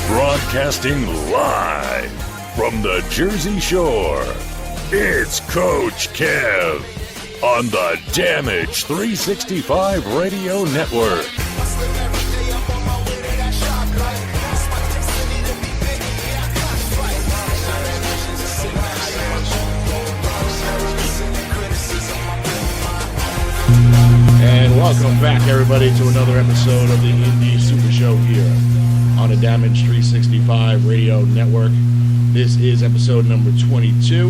Broadcasting live from the Jersey Shore, it's Coach Kev on the Damage 365 Radio Network. And welcome back, everybody, to another episode of the Indie Super Show here on the Damage 365 Radio Network. This is episode number 22.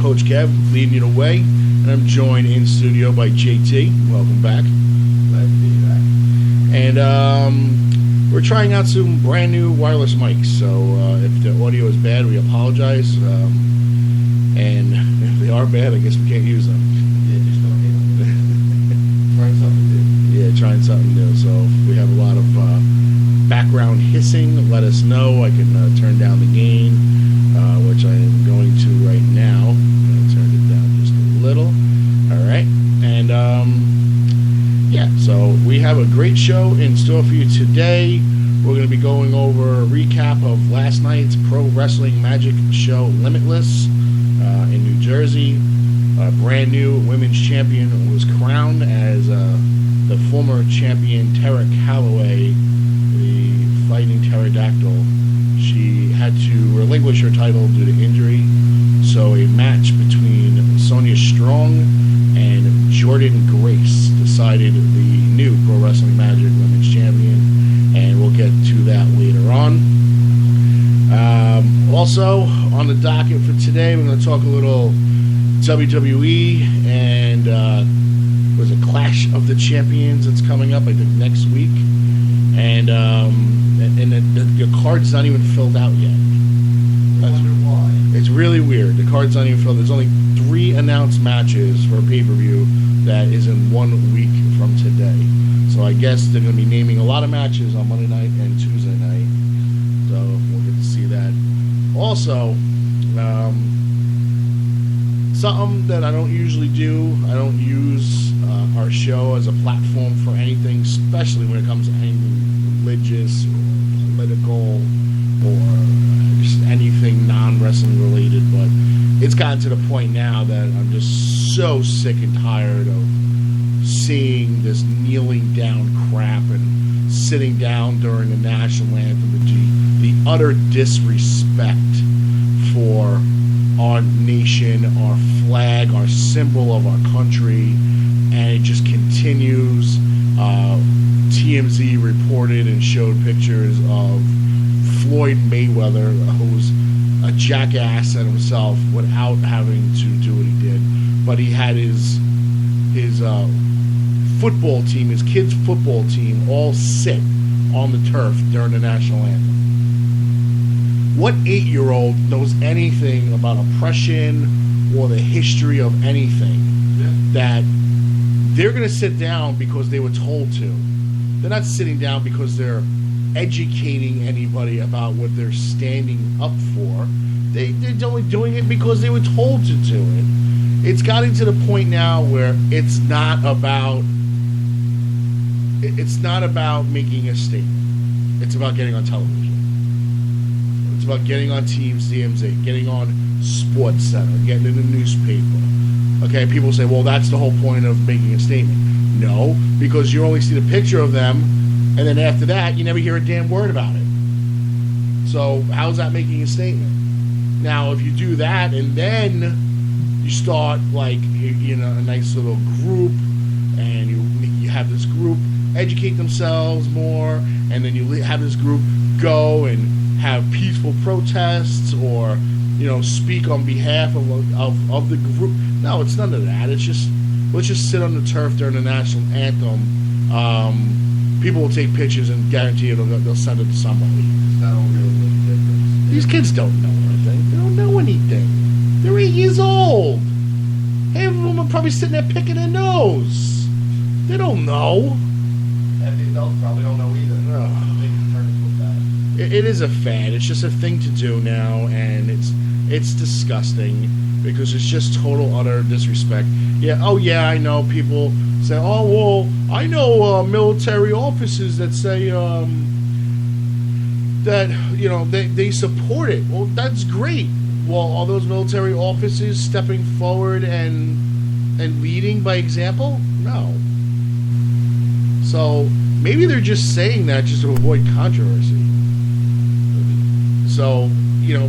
Coach Kev leading you the way, and I'm joined in studio by JT. Welcome back. Glad to be back. And we're trying out some brand new wireless mics, so if the audio is bad, we apologize. And if they are bad, I guess we can't use them. Yeah, just don't hit them. Trying something new. Yeah, trying something new. So if we have a lot of background hissing, let us know. I can turn down the gain, which I am going to right now. I'm going to turn it down just a little. All right. And yeah, so we have a great show in store for you today. We're going to be going over a recap of last night's Pro Wrestling Magic show, Limitless, in New Jersey. A brand new women's champion was crowned as the former champion Terra Calaway, the fighting pterodactyl. She had to relinquish her title due to injury. So a match between Sonia Strong and Jordan Grace decided the new Pro Wrestling Magic Women's Champion, and we'll get to that later on. Also, on the docket for today, we're going to talk a little WWE and was a Clash of the Champions that's coming up, I think, next week. And the card's not even filled out yet. I wonder why. It's really weird. The card's not even filled. There's only 3 announced matches for a pay-per-view that is in 1 week from today. So I guess they're going to be naming a lot of matches on Monday night and Tuesday night. So we'll get to see that. Also, something that I don't usually do, I don't use our show as a platform for anything, especially when it comes to anything religious or political or just anything non-wrestling related, but it's gotten to the point now that I'm just so sick and tired of seeing this kneeling down crap and sitting down during the national anthem, the utter disrespect for our nation, our flag, our symbol of our country, and it just continues. TMZ reported and showed pictures of Floyd Mayweather, who's a jackass at himself without having to do what he did. But he had his football team, his kids' football team, all sit on the turf during the national anthem. What 8-year-old knows anything about oppression or the history of anything that they're going to sit down because they were told to? They're not sitting down because they're educating anybody about what they're standing up for. They're only doing it because they were told to do it. It's gotten to the point now where it's not about making a statement. It's about getting on television. It's about getting on TMZ, getting on Sports Center, getting in the newspaper. Okay, people say, well, that's the whole point of making a statement. No, because you only see the picture of them, and then after that, you never hear a damn word about it. So how's that making a statement? Now, if you do that, and then you start, like, a nice little group, and you have this group educate themselves more, and then you have this group go and have peaceful protests or, speak on behalf of the group. No, it's none of that. It's just, let's just sit on the turf during the national anthem people will take pictures and guarantee they'll send it to somebody. That don't really make a difference. These kids don't know anything. They don't know anything. They're 8 years old. Half of them are probably sitting there picking their nose. They don't know. And the adults probably don't know either. They can turn into a fad. It is a fad. It's just a thing to do now, and it's disgusting because it's just total utter disrespect. Yeah. Oh yeah, I know people say, oh well, I know military officers that say that they support it. Well, that's great. Well, are those military officers stepping forward and leading by example? No. So maybe they're just saying that just to avoid controversy. So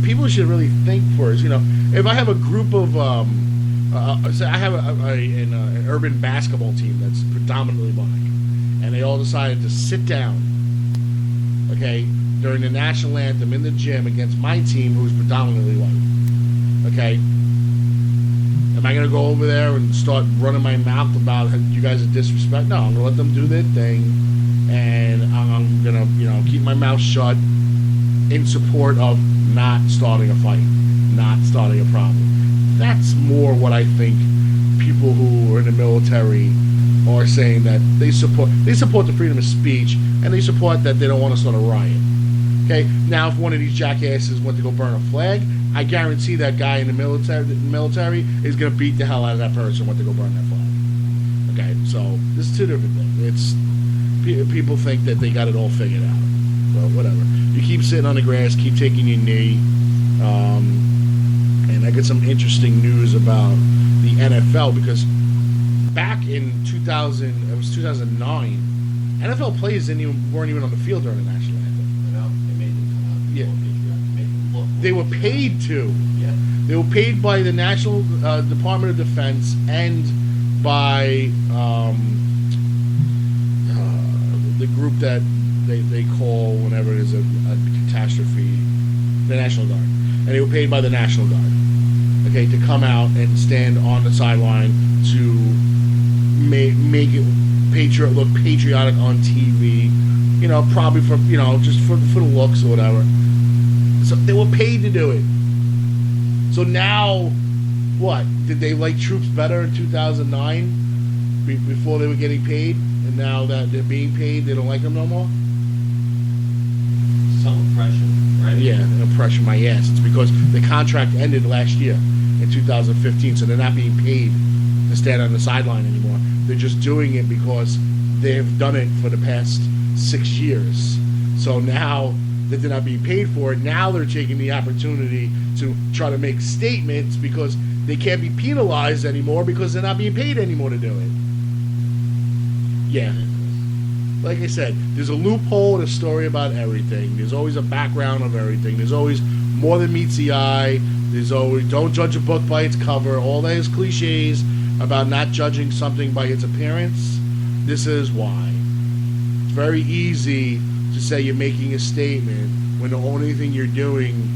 people should really think first. If I have a group of say I have an urban basketball team that's predominantly black, and they all decided to sit down, okay, during the national anthem in the gym against my team, who's predominantly white. Okay, am I gonna go over there and start running my mouth about you guys are disrespect? No, I'm gonna let them do their thing, and I'm gonna keep my mouth shut in support of not starting a fight, not starting a problem. That's more what I think people who are in the military are saying, that they support the freedom of speech, and they support that they don't want to start a riot. Okay, now if one of these jackasses went to go burn a flag, I guarantee that guy in the military is going to beat the hell out of that person who went to go burn that flag. Okay, so this is two different things. People think that they got it all figured out. Well, whatever. You keep sitting on the grass, keep taking your knee, and I get some interesting news about the NFL, because back in 2009, NFL players weren't even on the field during the national anthem. They made them come out. Yeah. To make them look. They were paid to. Yeah. They were paid by the National Department of Defense and by the group that they call whenever there's a catastrophe, the National Guard. And they were paid by the National Guard, okay, to come out and stand on the sideline to make it look patriotic on TV, probably for, just for the looks or whatever. So they were paid to do it. So now, what? Did they like troops better in 2009 before they were getting paid? And now that they're being paid, they don't like them no more? Some oppression, right? Yeah, oppression my ass. It's because the contract ended last year in 2015, so they're not being paid to stand on the sideline anymore. They're just doing it because they've done it for the past 6 years. So now that they're not being paid for it, now they're taking the opportunity to try to make statements because they can't be penalized anymore because they're not being paid anymore to do it. Yeah. Like I said, there's a loophole in a story about everything. There's always a background of everything. There's always more than meets the eye. There's always, don't judge a book by its cover. All those cliches about not judging something by its appearance. This is why. It's very easy to say you're making a statement when the only thing you're doing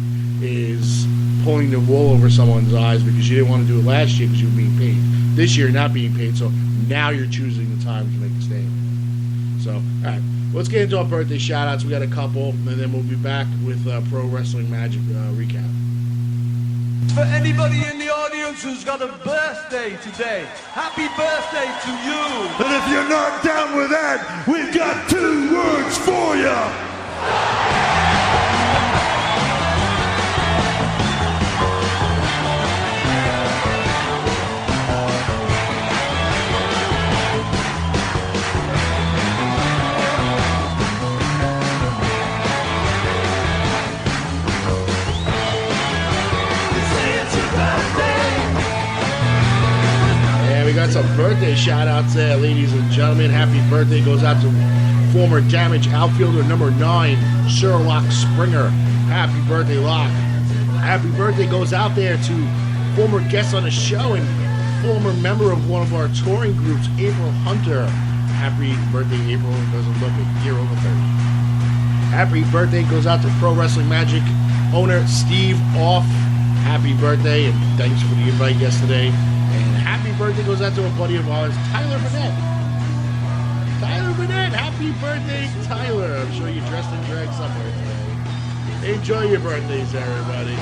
is pulling the wool over someone's eyes because you didn't want to do it last year because you were being paid. This year, you're not being paid, so now you're choosing the time to make a statement. So, all right, let's get into our birthday shout-outs. We got a couple, and then we'll be back with Pro Wrestling Magic recap. For anybody in the audience who's got a birthday today, happy birthday to you. And if you're not down with that, we've got 2 words for you. We got some birthday shout-outs there, ladies and gentlemen. Happy birthday goes out to former Damage outfielder number 9, Sherlock Springer. Happy birthday, Lock. Happy birthday goes out there to former guest on the show and former member of one of our touring groups, April Hunter. Happy birthday, April. Doesn't look a year over 30. Happy birthday goes out to Pro Wrestling Magic owner Steve Off. Happy birthday, and thanks for the invite yesterday. And happy birthday goes out to a buddy of ours, Tyler Burnett. Tyler Burnett, happy happy birthday, Tyler. I'm sure you dressed in drag somewhere today. Enjoy your birthdays, everybody.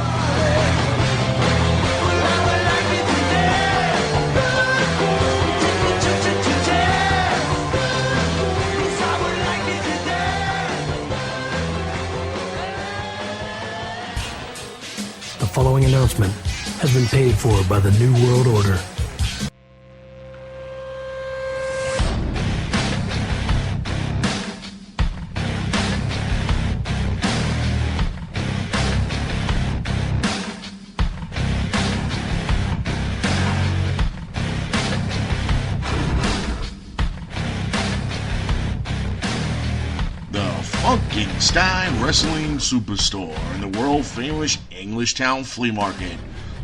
The following announcement has been paid for by the New World Order. Stein Wrestling Superstore in the world-famous Englishtown Flea Market.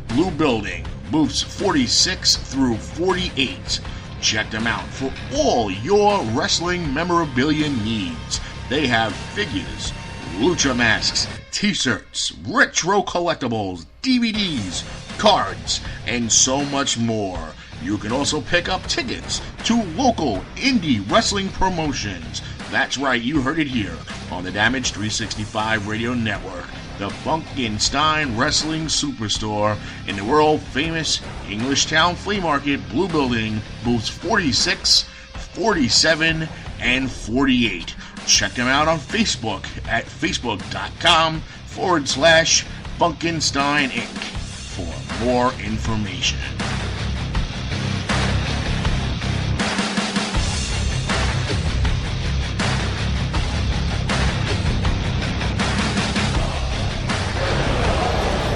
Blue Building, booths 46 through 48. Check them out for all your wrestling memorabilia needs. They have figures, lucha masks, t-shirts, retro collectibles, DVDs, cards, and so much more. You can also pick up tickets to local indie wrestling promotions. That's right, you heard it here on the Damage 365 Radio Network. The Funkenstein Wrestling Superstore in the world-famous Englishtown Flea Market, Blue Building, booths 46, 47, and 48. Check them out on Facebook at facebook.com/Funkenstein Inc. for more information.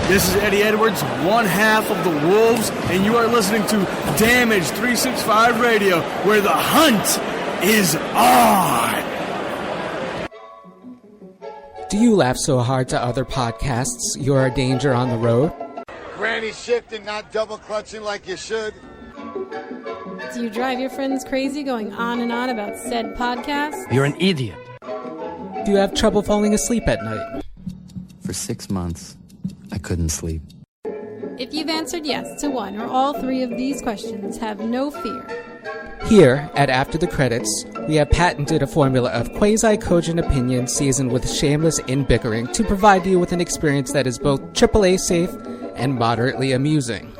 This is Eddie Edwards, one half of the Wolves, and you are listening to Damage 365 Radio, where the hunt is on. Do you laugh so hard to other podcasts you're a danger on the road? Granny shifting, not double clutching like you should. Do you drive your friends crazy going on and on about said podcast? You're an idiot. Do you have trouble falling asleep at night? For 6 months, I couldn't sleep. If you've answered yes to one or all three of these questions, have no fear. Here, at After the Credits, we have patented a formula of quasi-cogent opinion seasoned with shameless in-bickering to provide you with an experience that is both AAA safe and moderately amusing.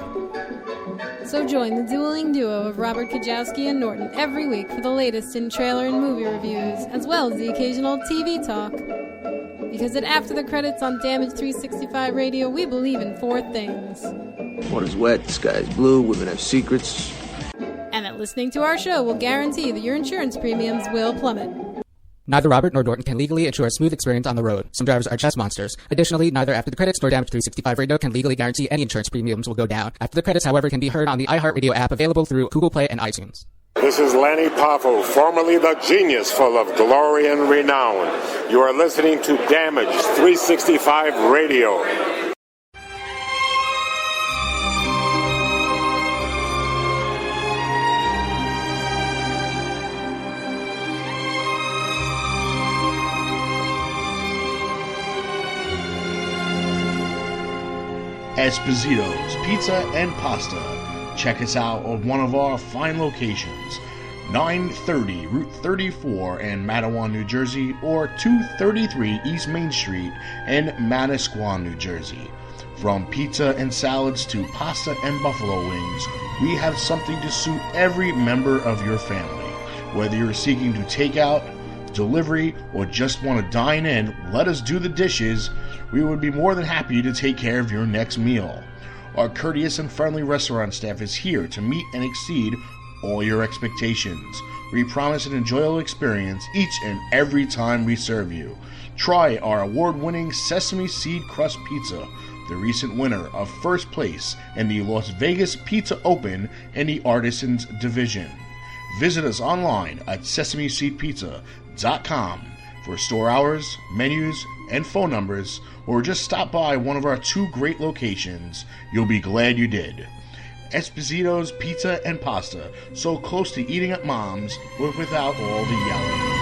So join the dueling duo of Robert Kajowski and Norton every week for the latest in trailer and movie reviews, as well as the occasional TV talk. Because at After the Credits on Damage 365 Radio, we believe in 4 things. Water's wet, the sky's blue, women have secrets. And that listening to our show will guarantee that your insurance premiums will plummet. Neither Robert nor Norton can legally ensure a smooth experience on the road. Some drivers are just monsters. Additionally, neither After the Credits nor Damage 365 Radio can legally guarantee any insurance premiums will go down. After the Credits, however, can be heard on the iHeartRadio app available through Google Play and iTunes. This is Lanny Poffo, formerly the genius full of glory and renown. You are listening to Damage 365 Radio. Esposito's Pizza and Pasta. Check us out on one of our fine locations, 930 Route 34 in Matawan, New Jersey, or 233 East Main Street in Manasquan, New Jersey. From pizza and salads to pasta and buffalo wings, we have something to suit every member of your family. Whether you're seeking to take out, delivery, or just want to dine in, let us do the dishes. We would be more than happy to take care of your next meal. Our courteous and friendly restaurant staff is here to meet and exceed all your expectations. We promise an enjoyable experience each and every time we serve you. Try our award-winning sesame seed crust pizza, the recent winner of first place in the Las Vegas Pizza Open in the Artisans Division. Visit us online at sesameseedpizza.com for store hours, menus, and phone numbers, or just stop by one of our 2 great locations. You'll be glad you did. Esposito's Pizza and Pasta, so close to eating at Mom's, but without all the yelling.